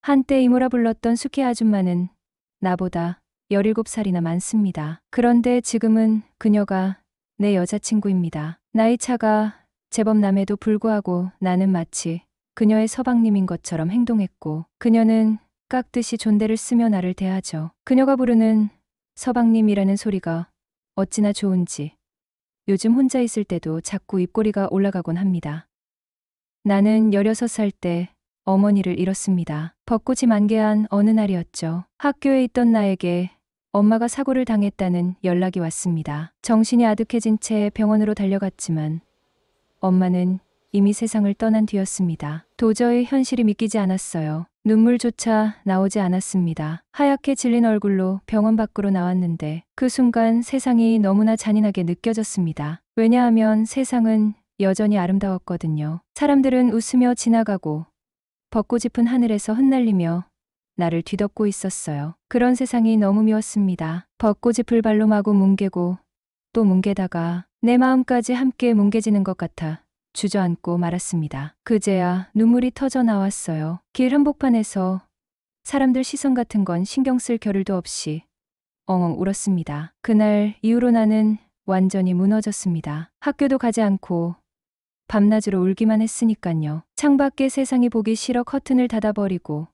한때 이모라 불렀던 수키 아줌마는 나보다 17살이나 많습니다. 그런데 지금은 그녀가 내 여자친구입니다. 나이 차가 제법 남에도 불구하고 나는 마치 그녀의 서방님인 것처럼 행동했고 그녀는 깍듯이 존대를 쓰며 나를 대하죠. 그녀가 부르는 서방님이라는 소리가 어찌나 좋은지 요즘 혼자 있을 때도 자꾸 입꼬리가 올라가곤 합니다. 나는 16살 때 어머니를 잃었습니다. 벚꽃이 만개한 어느 날이었죠. 학교에 있던 나에게 엄마가 사고를 당했다는 연락이 왔습니다. 정신이 아득해진 채 병원으로 달려갔지만 엄마는 이미 세상을 떠난 뒤였습니다. 도저히 현실이 믿기지 않았어요. 눈물조차 나오지 않았습니다. 하얗게 질린 얼굴로 병원 밖으로 나왔는데 그 순간 세상이 너무나 잔인하게 느껴졌습니다. 왜냐하면 세상은 여전히 아름다웠거든요. 사람들은 웃으며 지나가고 벚꽃 잎은 하늘에서 흩날리며 나를 뒤덮고 있었어요. 그런 세상이 너무 미웠습니다. 벚꽃잎을 발로 마구 뭉개고 또 뭉개다가 내 마음까지 함께 뭉개지는 것 같아 주저앉고 말았습니다. 그제야 눈물이 터져 나왔어요. 길 한복판에서 사람들 시선 같은 건 신경 쓸 겨를도 없이 엉엉 울었습니다. 그날 이후로 나는 완전히 무너졌습니다. 학교도 가지 않고 밤낮으로 울기만 했으니깐요. 창밖에 세상이 보기 싫어 커튼을 닫아버리고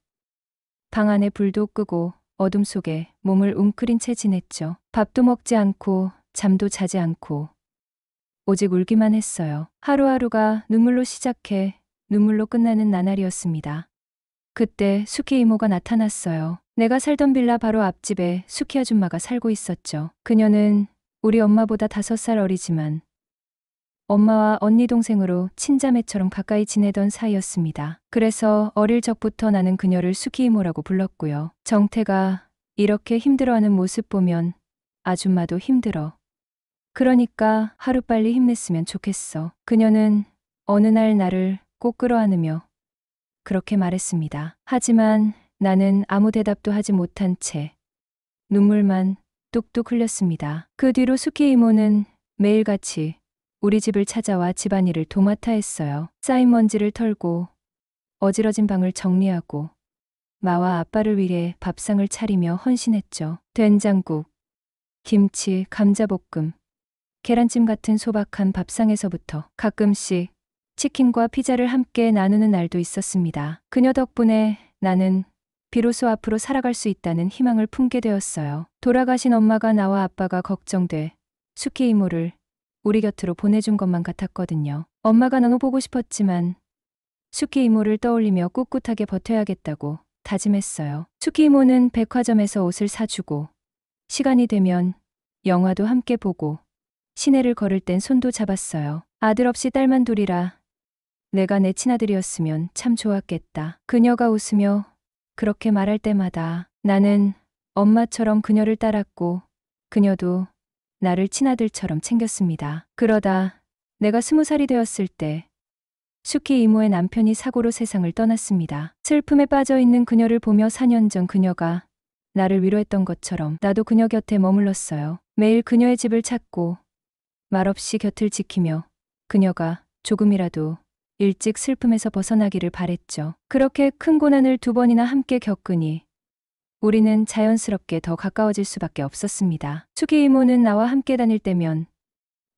방 안에 불도 끄고 어둠 속에 몸을 웅크린 채 지냈죠. 밥도 먹지 않고 잠도 자지 않고 오직 울기만 했어요. 하루하루가 눈물로 시작해 눈물로 끝나는 나날이었습니다. 그때 수키 이모가 나타났어요. 내가 살던 빌라 바로 앞집에 수키 아줌마가 살고 있었죠. 그녀는 우리 엄마보다 5살 어리지만 엄마와 언니 동생으로 친자매처럼 가까이 지내던 사이였습니다. 그래서 어릴 적부터 나는 그녀를 수키 이모라고 불렀고요. 정태가 이렇게 힘들어하는 모습 보면 아줌마도 힘들어. 그러니까 하루빨리 힘냈으면 좋겠어. 그녀는 어느 날 나를 꼭 끌어안으며 그렇게 말했습니다. 하지만 나는 아무 대답도 하지 못한 채 눈물만 뚝뚝 흘렸습니다. 그 뒤로 수키 이모는 매일같이 우리 집을 찾아와 집안일을 도맡아 했어요. 쌓인 먼지를 털고 어지러진 방을 정리하고 마와 아빠를 위해 밥상을 차리며 헌신했죠. 된장국, 김치, 감자볶음, 계란찜 같은 소박한 밥상에서부터 가끔씩 치킨과 피자를 함께 나누는 날도 있었습니다. 그녀 덕분에 나는 비로소 앞으로 살아갈 수 있다는 희망을 품게 되었어요. 돌아가신 엄마가 나와 아빠가 걱정돼 수키 이모를 우리 곁으로 보내준 것만 같았거든요. 엄마가 너무 보고 싶었지만 수키 이모를 떠올리며 꿋꿋하게 버텨야겠다고 다짐했어요. 수키 이모는 백화점에서 옷을 사주고 시간이 되면 영화도 함께 보고 시내를 걸을 땐 손도 잡았어요. 아들 없이 딸만 둘이라 내가 내 친아들이었으면 참 좋았겠다. 그녀가 웃으며 그렇게 말할 때마다 나는 엄마처럼 그녀를 따랐고 그녀도 나를 친아들처럼 챙겼습니다. 그러다 내가 20살이 되었을 때 수키 이모의 남편이 사고로 세상을 떠났습니다. 슬픔에 빠져 있는 그녀를 보며 4년 전 그녀가 나를 위로했던 것처럼 나도 그녀 곁에 머물렀어요. 매일 그녀의 집을 찾고 말없이 곁을 지키며 그녀가 조금이라도 일찍 슬픔에서 벗어나기를 바랬죠. 그렇게 큰 고난을 2번이나 함께 겪으니 우리는 자연스럽게 더 가까워질 수밖에 없었습니다. 수기 이모는 나와 함께 다닐 때면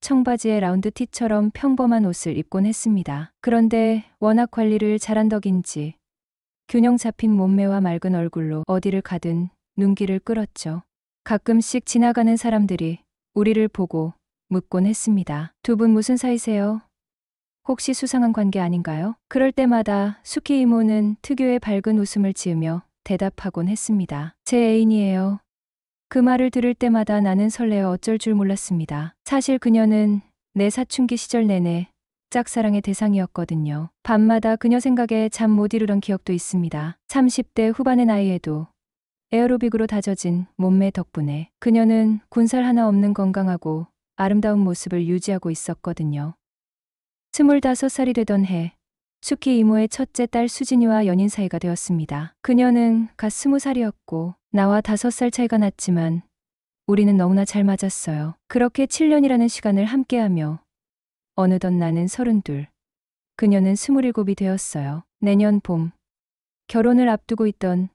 청바지에 라운드 티처럼 평범한 옷을 입곤 했습니다. 그런데 워낙 관리를 잘한 덕인지 균형 잡힌 몸매와 맑은 얼굴로 어디를 가든 눈길을 끌었죠. 가끔씩 지나가는 사람들이 우리를 보고 묻곤 했습니다. 2분 무슨 사이세요? 혹시 수상한 관계 아닌가요? 그럴 때마다 수키 이모는 특유의 밝은 웃음을 지으며 대답하곤 했습니다. 제 애인이에요. 그 말을 들을 때마다 나는 설레어 어쩔 줄 몰랐습니다. 사실 그녀는 내 사춘기 시절 내내 짝사랑의 대상이었거든요. 밤마다 그녀 생각에 잠 못 이루던 기억도 있습니다. 30대 후반의 나이에도 에어로빅으로 다져진 몸매 덕분에 그녀는 군살 하나 없는 건강하고 아름다운 모습을 유지하고 있었거든요. 25살이 되던 해 수키 이모의 첫째 딸 수진이와 연인 사이가 되었습니다. 그녀는 갓 20살이었고 나와 5살 차이가 났지만 우리는 너무나 잘 맞았어요. 그렇게 7년이라는 시간을 함께하며 어느덧 나는 32, 그녀는 27이 되었어요. 내년 봄 결혼을 앞두고 있던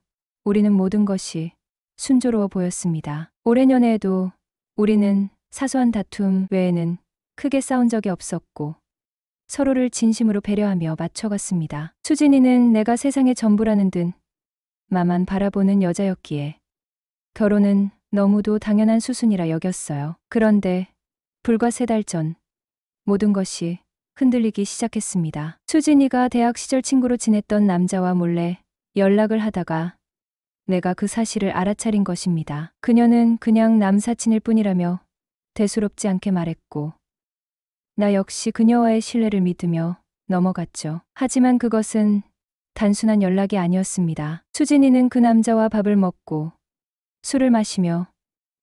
우리는 모든 것이 순조로워 보였습니다. 오랜 연애에도 우리는 사소한 다툼 외에는 크게 싸운 적이 없었고 서로를 진심으로 배려하며 맞춰갔습니다. 수진이는 내가 세상의 전부라는 듯 마만 바라보는 여자였기에 결혼은 너무도 당연한 수순이라 여겼어요. 그런데 불과 3달 전 모든 것이 흔들리기 시작했습니다. 수진이가 대학 시절 친구로 지냈던 남자와 몰래 연락을 하다가 내가 그 사실을 알아차린 것입니다. 그녀는 그냥 남사친일 뿐이라며 대수롭지 않게 말했고 나 역시 그녀와의 신뢰를 믿으며 넘어갔죠. 하지만 그것은 단순한 연락이 아니었습니다. 수진이는 그 남자와 밥을 먹고 술을 마시며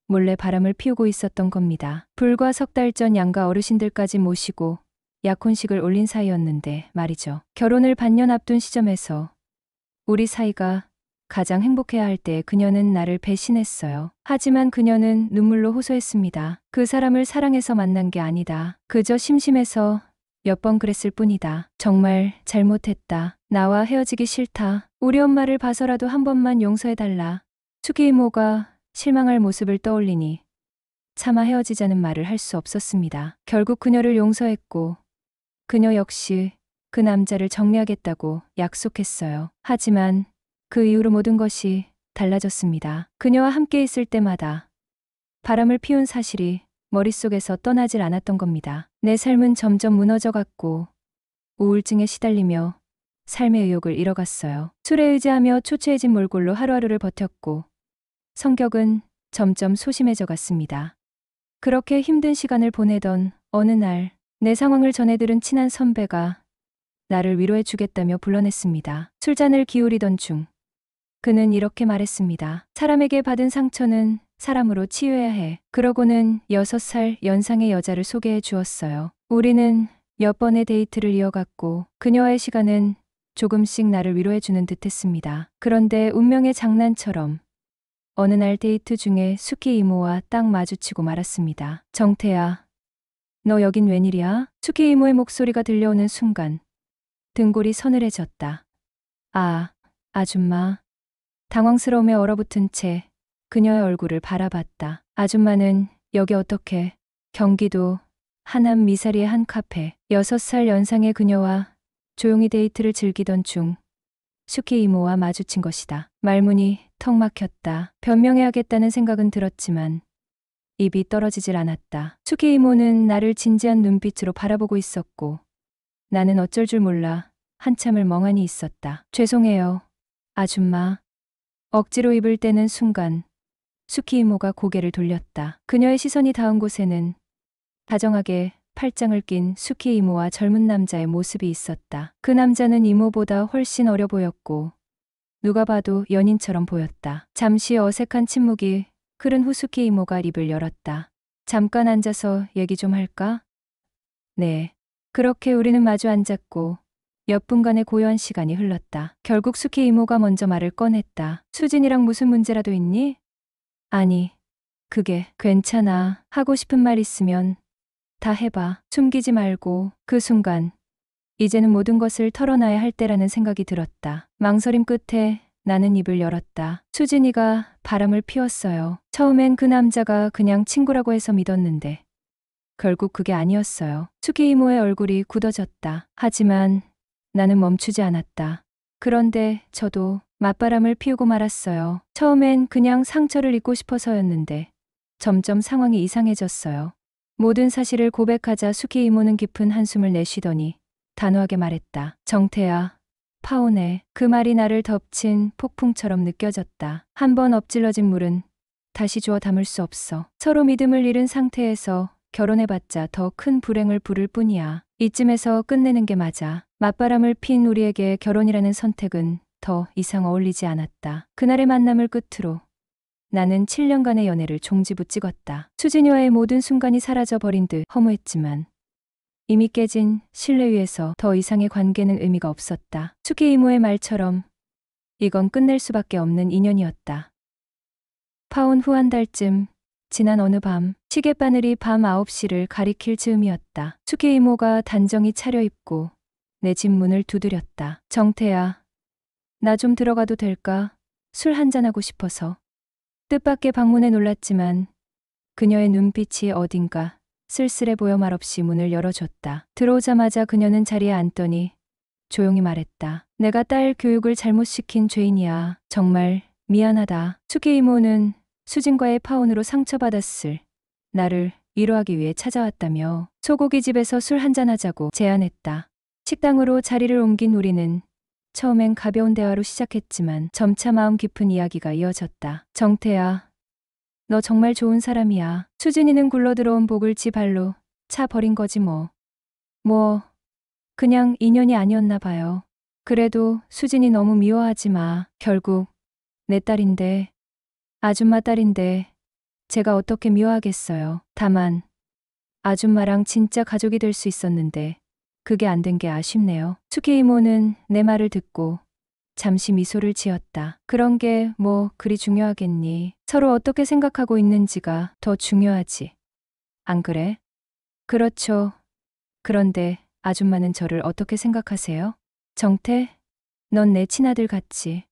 몰래 바람을 피우고 있었던 겁니다. 불과 3달 전 양가 어르신들까지 모시고 약혼식을 올린 사이였는데 말이죠. 결혼을 반년 앞둔 시점에서 우리 사이가 가장 행복해야 할 때 그녀는 나를 배신했어요. 하지만 그녀는 눈물로 호소했습니다. 그 사람을 사랑해서 만난 게 아니다. 그저 심심해서 몇 번 그랬을 뿐이다. 정말 잘못했다. 나와 헤어지기 싫다. 우리 엄마를 봐서라도 한 번만 용서해달라. 수기 이모가 실망할 모습을 떠올리니 차마 헤어지자는 말을 할 수 없었습니다. 결국 그녀를 용서했고 그녀 역시 그 남자를 정리하겠다고 약속했어요. 하지만 그 이후로 모든 것이 달라졌습니다. 그녀와 함께 있을 때마다 바람을 피운 사실이 머릿속에서 떠나질 않았던 겁니다. 내 삶은 점점 무너져갔고 우울증에 시달리며 삶의 의욕을 잃어갔어요. 술에 의지하며 초췌해진 몰골로 하루하루를 버텼고 성격은 점점 소심해져 갔습니다. 그렇게 힘든 시간을 보내던 어느 날 내 상황을 전해 들은 친한 선배가 나를 위로해 주겠다며 불러냈습니다. 술잔을 기울이던 중 그는 이렇게 말했습니다. 사람에게 받은 상처는 사람으로 치유해야 해. 그러고는 6살 연상의 여자를 소개해 주었어요. 우리는 몇 번의 데이트를 이어갔고 그녀와의 시간은 조금씩 나를 위로해 주는 듯했습니다. 그런데 운명의 장난처럼 어느 날 데이트 중에 수키 이모와 딱 마주치고 말았습니다. 정태야, 너 여긴 웬일이야? 수키 이모의 목소리가 들려오는 순간 등골이 서늘해졌다. 아, 아줌마. 당황스러움에 얼어붙은 채 그녀의 얼굴을 바라봤다. 아줌마는 여기 어떻게? 경기도 하남 미사리의 한 카페. 6살 연상의 그녀와 조용히 데이트를 즐기던 중 수키 이모와 마주친 것이다. 말문이 턱 막혔다. 변명해야겠다는 생각은 들었지만 입이 떨어지질 않았다. 수키 이모는 나를 진지한 눈빛으로 바라보고 있었고 나는 어쩔 줄 몰라 한참을 멍하니 있었다. 죄송해요, 아줌마. 억지로 입을 떼는 순간 수키 이모가 고개를 돌렸다. 그녀의 시선이 닿은 곳에는 다정하게 팔짱을 낀 수키 이모와 젊은 남자의 모습이 있었다. 그 남자는 이모보다 훨씬 어려 보였고 누가 봐도 연인처럼 보였다. 잠시 어색한 침묵이 흐른 후 수키 이모가 입을 열었다. 잠깐 앉아서 얘기 좀 할까? 네. 그렇게 우리는 마주 앉았고 몇 분간의 고요한 시간이 흘렀다. 결국 수키 이모가 먼저 말을 꺼냈다. 수진이랑 무슨 문제라도 있니? 아니, 그게 괜찮아. 하고 싶은 말 있으면 다 해봐. 숨기지 말고. 그 순간 이제는 모든 것을 털어놔야 할 때라는 생각이 들었다. 망설임 끝에 나는 입을 열었다. 수진이가 바람을 피웠어요. 처음엔 그 남자가 그냥 친구라고 해서 믿었는데 결국 그게 아니었어요. 수키 이모의 얼굴이 굳어졌다. 하지만 나는 멈추지 않았다. 그런데 저도 맞바람을 피우고 말았어요. 처음엔 그냥 상처를 잊고 싶어서였는데 점점 상황이 이상해졌어요. 모든 사실을 고백하자 수키 이모는 깊은 한숨을 내쉬더니 단호하게 말했다. 정태야, 파혼해. 그 말이 나를 덮친 폭풍처럼 느껴졌다. 한 번 엎질러진 물은 다시 주워 담을 수 없어. 서로 믿음을 잃은 상태에서 결혼해봤자 더 큰 불행을 부를 뿐이야. 이쯤에서 끝내는 게 맞아. 맞바람을 핀 우리에게 결혼이라는 선택은 더 이상 어울리지 않았다. 그날의 만남을 끝으로 나는 7년간의 연애를 종지부 찍었다. 수진이와의 모든 순간이 사라져버린 듯 허무했지만 이미 깨진 신뢰 위에서 더 이상의 관계는 의미가 없었다. 수키 이모의 말처럼 이건 끝낼 수밖에 없는 인연이었다. 파혼 후 한 달쯤 지난 어느 밤 시계바늘이 밤 9시를 가리킬 즈음이었다. 수키 이모가 단정히 차려입고 내 집 문을 두드렸다. 정태야, 나 좀 들어가도 될까? 술 한잔하고 싶어서. 뜻밖의 방문에 놀랐지만 그녀의 눈빛이 어딘가 쓸쓸해 보여 말없이 문을 열어줬다. 들어오자마자 그녀는 자리에 앉더니 조용히 말했다. 내가 딸 교육을 잘못 시킨 죄인이야. 정말 미안하다. 수기 이모는 수진과의 파혼으로 상처받았을 나를 위로하기 위해 찾아왔다며 소고기 집에서 술 한잔하자고 제안했다. 식당으로 자리를 옮긴 우리는 처음엔 가벼운 대화로 시작했지만 점차 마음 깊은 이야기가 이어졌다. 정태야, 너 정말 좋은 사람이야. 수진이는 굴러들어온 복을 지 발로 차 버린 거지 뭐. 그냥 인연이 아니었나 봐요. 그래도 수진이 너무 미워하지 마. 결국 내 딸인데, 아줌마 딸인데 제가 어떻게 미워하겠어요. 다만 아줌마랑 진짜 가족이 될 수 있었는데 그게 안 된 게 아쉽네요. 수기 이모는 내 말을 듣고 잠시 미소를 지었다. 그런 게 뭐 그리 중요하겠니? 서로 어떻게 생각하고 있는지가 더 중요하지. 안 그래? 그렇죠. 그런데 아줌마는 저를 어떻게 생각하세요? 정태? 넌 내 친아들 같지?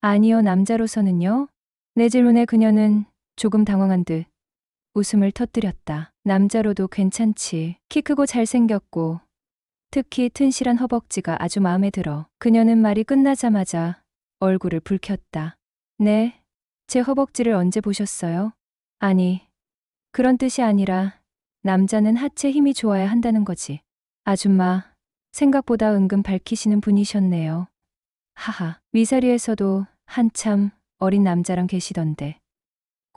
아니요, 남자로서는요? 내 질문에 그녀는 조금 당황한 듯 웃음을 터뜨렸다. 남자로도 괜찮지. 키 크고 잘생겼고 특히 튼실한 허벅지가 아주 마음에 들어. 그녀는 말이 끝나자마자 얼굴을 붉혔다. 네? 제 허벅지를 언제 보셨어요? 아니, 그런 뜻이 아니라 남자는 하체 힘이 좋아야 한다는 거지. 아줌마, 생각보다 은근 밝히시는 분이셨네요. 하하, 미사리에서도 한참 어린 남자랑 계시던데.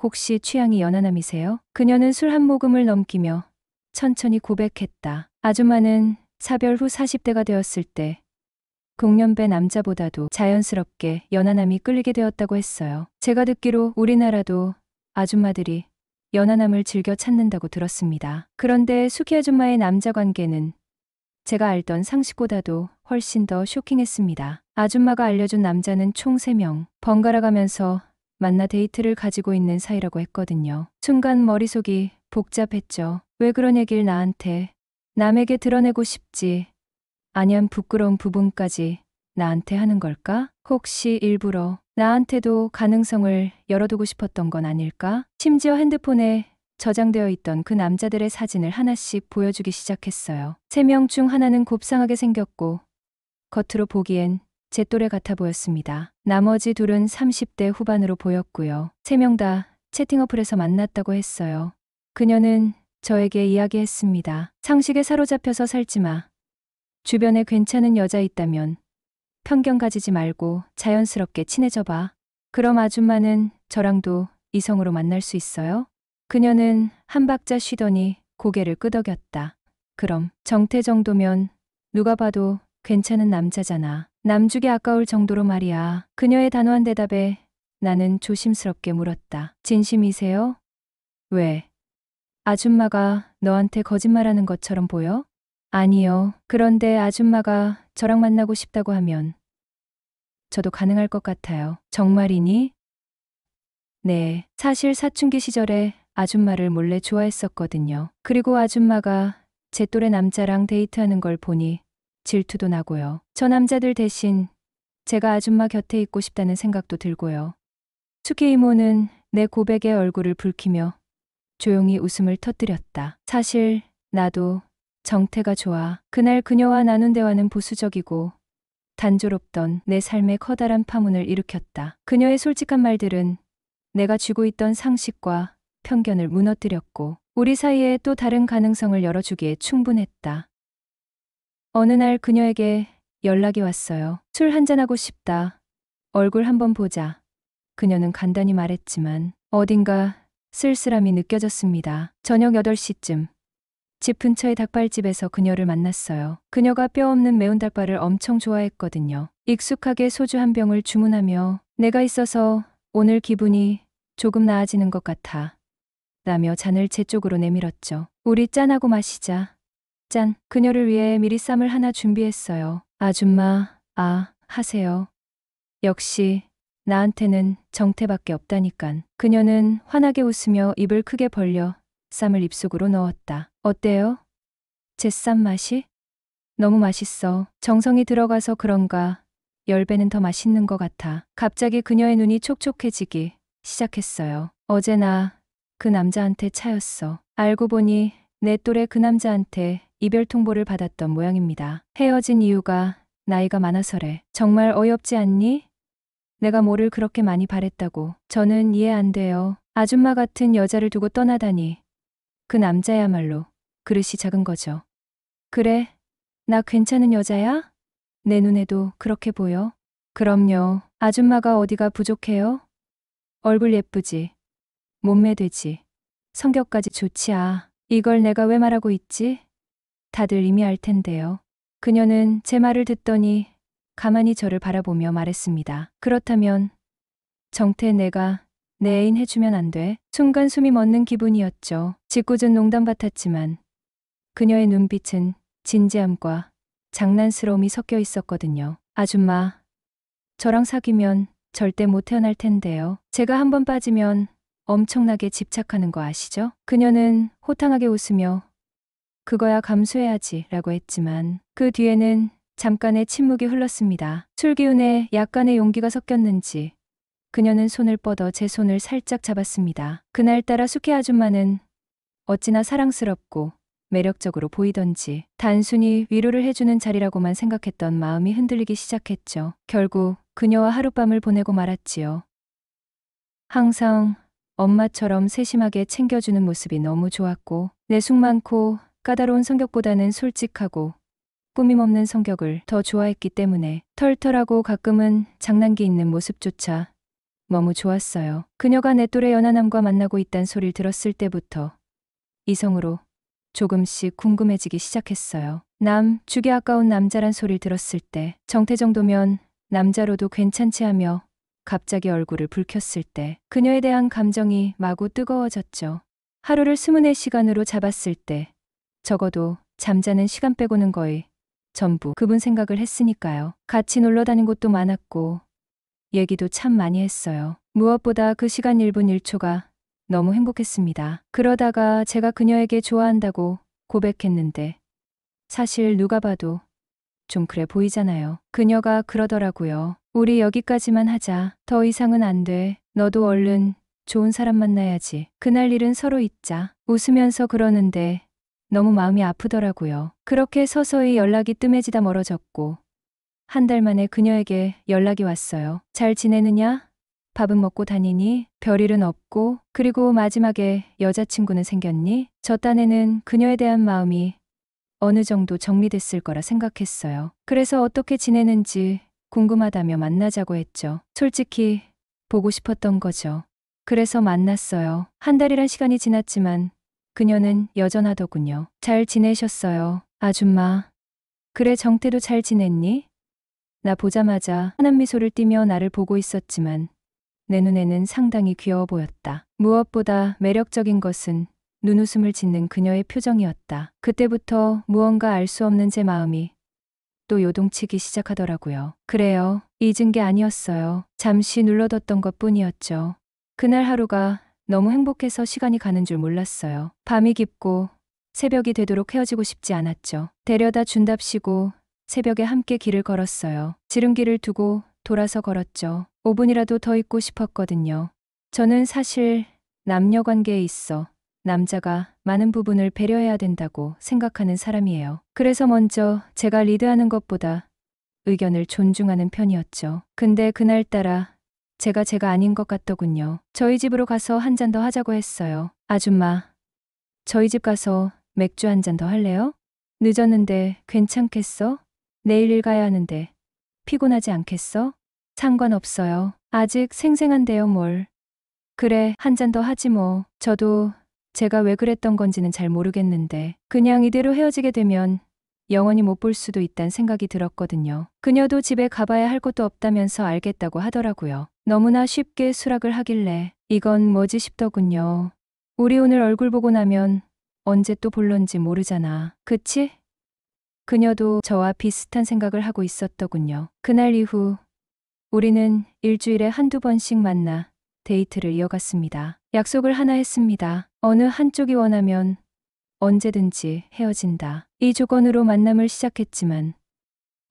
혹시 취향이 연하남이세요? 그녀는 술 한 모금을 넘기며 천천히 고백했다. 아줌마는 사별 후 40대가 되었을 때 동년배 남자보다도 자연스럽게 연하남이 끌리게 되었다고 했어요. 제가 듣기로 우리나라도 아줌마들이 연하남을 즐겨 찾는다고 들었습니다. 그런데 수키 아줌마의 남자 관계는 제가 알던 상식보다도 훨씬 더 쇼킹했습니다. 아줌마가 알려준 남자는 총 3명, 번갈아 가면서 만나 데이트를 가지고 있는 사이라고 했거든요. 순간 머릿속이 복잡했죠. 왜 그런 얘기를 나한테, 남에게 드러내고 싶지 아니한 부끄러운 부분까지 나한테 하는 걸까? 혹시 일부러 나한테도 가능성을 열어두고 싶었던 건 아닐까? 심지어 핸드폰에 저장되어 있던 그 남자들의 사진을 하나씩 보여주기 시작했어요. 3명 중 하나는 곱상하게 생겼고 겉으로 보기엔 제 또래 같아 보였습니다. 나머지 둘은 30대 후반으로 보였고요. 3명 다 채팅 어플에서 만났다고 했어요. 그녀는 저에게 이야기했습니다. 상식에 사로잡혀서 살지 마. 주변에 괜찮은 여자 있다면 편견 가지지 말고 자연스럽게 친해져 봐. 그럼 아줌마는 저랑도 이성으로 만날 수 있어요? 그녀는 한 박자 쉬더니 고개를 끄덕였다. 그럼 정태 정도면 누가 봐도 괜찮은 남자잖아. 남주기 아까울 정도로 말이야. 그녀의 단호한 대답에 나는 조심스럽게 물었다. 진심이세요? 왜? 아줌마가 너한테 거짓말하는 것처럼 보여? 아니요. 그런데 아줌마가 저랑 만나고 싶다고 하면 저도 가능할 것 같아요. 정말이니? 네. 사실 사춘기 시절에 아줌마를 몰래 좋아했었거든요. 그리고 아줌마가 제 또래 남자랑 데이트하는 걸 보니 질투도 나고요. 저 남자들 대신 제가 아줌마 곁에 있고 싶다는 생각도 들고요. 수기 이모는 내 고백에 얼굴을 붉히며 조용히 웃음을 터뜨렸다. 사실 나도 정태가 좋아. 그날 그녀와 나눈 대화는 보수적이고 단조롭던 내 삶에 커다란 파문을 일으켰다. 그녀의 솔직한 말들은 내가 쥐고 있던 상식과 편견을 무너뜨렸고 우리 사이에 또 다른 가능성을 열어주기에 충분했다. 어느 날 그녀에게 연락이 왔어요. 술 한잔하고 싶다. 얼굴 한번 보자. 그녀는 간단히 말했지만 어딘가 쓸쓸함이 느껴졌습니다. 저녁 8시쯤 집 근처의 닭발집에서 그녀를 만났어요. 그녀가 뼈 없는 매운 닭발을 엄청 좋아했거든요. 익숙하게 소주 한 병을 주문하며 내가 있어서 오늘 기분이 조금 나아지는 것 같아. 라며 잔을 제 쪽으로 내밀었죠. 우리 짠하고 마시자. 짠. 그녀를 위해 미리 쌈을 하나 준비했어요. 아줌마, 하세요. 역시 나한테는 정태밖에 없다니깐. 그녀는 환하게 웃으며 입을 크게 벌려 쌈을 입속으로 넣었다. 어때요? 제 쌈 맛이? 너무 맛있어. 정성이 들어가서 그런가 10배는 더 맛있는 것 같아. 갑자기 그녀의 눈이 촉촉해지기 시작했어요. 어제 나 그 남자한테 차였어. 알고 보니 내 또래 그 남자한테 이별 통보를 받았던 모양입니다. 헤어진 이유가 나이가 많아서래. 정말 어이없지 않니? 내가 뭐를 그렇게 많이 바랬다고. 저는 이해 안 돼요. 아줌마 같은 여자를 두고 떠나다니. 그 남자야말로 그릇이 작은 거죠. 그래, 나 괜찮은 여자야? 내 눈에도 그렇게 보여? 그럼요. 아줌마가 어디가 부족해요? 얼굴 예쁘지? 몸매 되지? 성격까지 좋지. 아, 이걸 내가 왜 말하고 있지? 다들 이미 알 텐데요. 그녀는 제 말을 듣더니 가만히 저를 바라보며 말했습니다. 그렇다면 정태 내가 내 애인 해주면 안 돼? 순간 숨이 멎는 기분이었죠. 짓궂은 농담 같았지만 그녀의 눈빛은 진지함과 장난스러움이 섞여 있었거든요. 아줌마, 저랑 사귀면 절대 못 태어날 텐데요. 제가 한번 빠지면 엄청나게 집착하는 거 아시죠? 그녀는 호탕하게 웃으며 그거야 감수해야지 라고 했지만 그 뒤에는 잠깐의 침묵이 흘렀습니다. 술 기운에 약간의 용기가 섞였는지 그녀는 손을 뻗어 제 손을 살짝 잡았습니다. 그날따라 숙희 아줌마는 어찌나 사랑스럽고 매력적으로 보이던지 단순히 위로를 해주는 자리라고만 생각했던 마음이 흔들리기 시작했죠. 결국 그녀와 하룻밤을 보내고 말았지요. 항상 엄마처럼 세심하게 챙겨주는 모습이 너무 좋았고 내숭 많고 까다로운 성격보다는 솔직하고 꾸밈 없는 성격을 더 좋아했기 때문에 털털하고 가끔은 장난기 있는 모습조차 너무 좋았어요. 그녀가 내 또래 연하남과 만나고 있단 소리를 들었을 때부터 이성으로 조금씩 궁금해지기 시작했어요. 죽이 아까운 남자란 소리를 들었을 때 정태 정도면 남자로도 괜찮지 하며 갑자기 얼굴을 붉혔을 때 그녀에 대한 감정이 마구 뜨거워졌죠. 하루를 24시간으로 잡았을 때 적어도 잠자는 시간 빼고는 거의 전부 그분 생각을 했으니까요. 같이 놀러 다닌 곳도 많았고 얘기도 참 많이 했어요. 무엇보다 그 시간 1분 1초가 너무 행복했습니다. 그러다가 제가 그녀에게 좋아한다고 고백했는데 사실 누가 봐도 좀 그래 보이잖아요. 그녀가 그러더라고요. 우리 여기까지만 하자. 더 이상은 안 돼. 너도 얼른 좋은 사람 만나야지. 그날 일은 서로 잊자. 웃으면서 그러는데 너무 마음이 아프더라고요. 그렇게 서서히 연락이 뜸해지다 멀어졌고 한 달 만에 그녀에게 연락이 왔어요. 잘 지내느냐? 밥은 먹고 다니니? 별일은 없고? 그리고 마지막에 여자친구는 생겼니? 저 딴에는 그녀에 대한 마음이 어느 정도 정리됐을 거라 생각했어요. 그래서 어떻게 지내는지 궁금하다며 만나자고 했죠. 솔직히 보고 싶었던 거죠. 그래서 만났어요. 한 달이란 시간이 지났지만 그녀는 여전하더군요. 잘 지내셨어요, 아줌마. 그래, 정태도 잘 지냈니? 나 보자마자 환한 미소를 띠며 나를 보고 있었지만 내 눈에는 상당히 귀여워 보였다. 무엇보다 매력적인 것은 눈웃음을 짓는 그녀의 표정이었다. 그때부터 무언가 알 수 없는 제 마음이 또 요동치기 시작하더라고요. 그래요. 잊은 게 아니었어요. 잠시 눌러뒀던 것뿐이었죠. 그날 하루가 너무 행복해서 시간이 가는 줄 몰랐어요. 밤이 깊고 새벽이 되도록 헤어지고 싶지 않았죠. 데려다 준답시고 새벽에 함께 길을 걸었어요. 지름길을 두고 돌아서 걸었죠. 5분이라도 더 있고 싶었거든요. 저는 사실 남녀 관계에 있어 남자가 많은 부분을 배려해야 된다고 생각하는 사람이에요. 그래서 먼저 제가 리드하는 것보다 의견을 존중하는 편이었죠. 근데 그날따라 제가 아닌 것 같더군요. 저희 집으로 가서 한 잔 더 하자고 했어요. 아줌마, 저희 집 가서 맥주 한 잔 더 할래요? 늦었는데 괜찮겠어? 내일 일 가야 하는데 피곤하지 않겠어? 상관없어요. 아직 생생한데요, 뭘. 그래, 한 잔 더 하지 뭐. 저도 제가 왜 그랬던 건지는 잘 모르겠는데 그냥 이대로 헤어지게 되면 영원히 못 볼 수도 있단 생각이 들었거든요. 그녀도 집에 가봐야 할 것도 없다면서 알겠다고 하더라고요. 너무나 쉽게 수락을 하길래 이건 뭐지 싶더군요. 우리 오늘 얼굴 보고 나면 언제 또 볼런지 모르잖아. 그치? 그녀도 저와 비슷한 생각을 하고 있었더군요. 그날 이후 우리는 일주일에 한두 번씩 만나 데이트를 이어갔습니다. 약속을 하나 했습니다. 어느 한쪽이 원하면 언제든지 헤어진다. 이 조건으로 만남을 시작했지만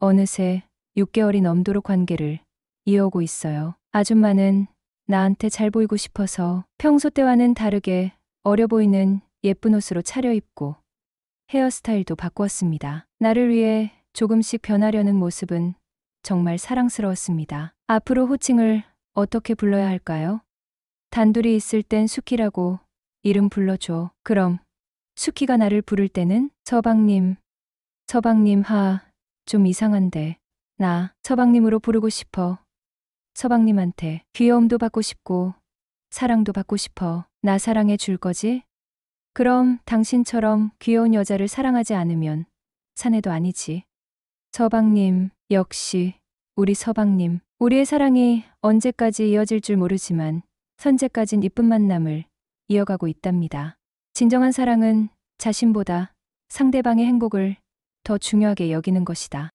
어느새 6개월이 넘도록 관계를 이어오고 있어요. 아줌마는 나한테 잘 보이고 싶어서 평소 때와는 다르게 어려 보이는 예쁜 옷으로 차려입고 헤어스타일도 바꾸었습니다. 나를 위해 조금씩 변하려는 모습은 정말 사랑스러웠습니다. 앞으로 호칭을 어떻게 불러야 할까요? 단둘이 있을 땐 수키라고 이름 불러줘. 그럼 수키가 나를 부를 때는 서방님, 서방님 좀 이상한데. 나 서방님으로 부르고 싶어. 서방님한테 귀여움도 받고 싶고 사랑도 받고 싶어. 나 사랑해 줄 거지? 그럼 당신처럼 귀여운 여자를 사랑하지 않으면 사내도 아니지. 서방님, 역시 우리 서방님. 우리의 사랑이 언제까지 이어질 줄 모르지만 현재까진 이쁜 만남을 이어가고 있답니다. 진정한 사랑은 자신보다 상대방의 행복을 더 중요하게 여기는 것이다.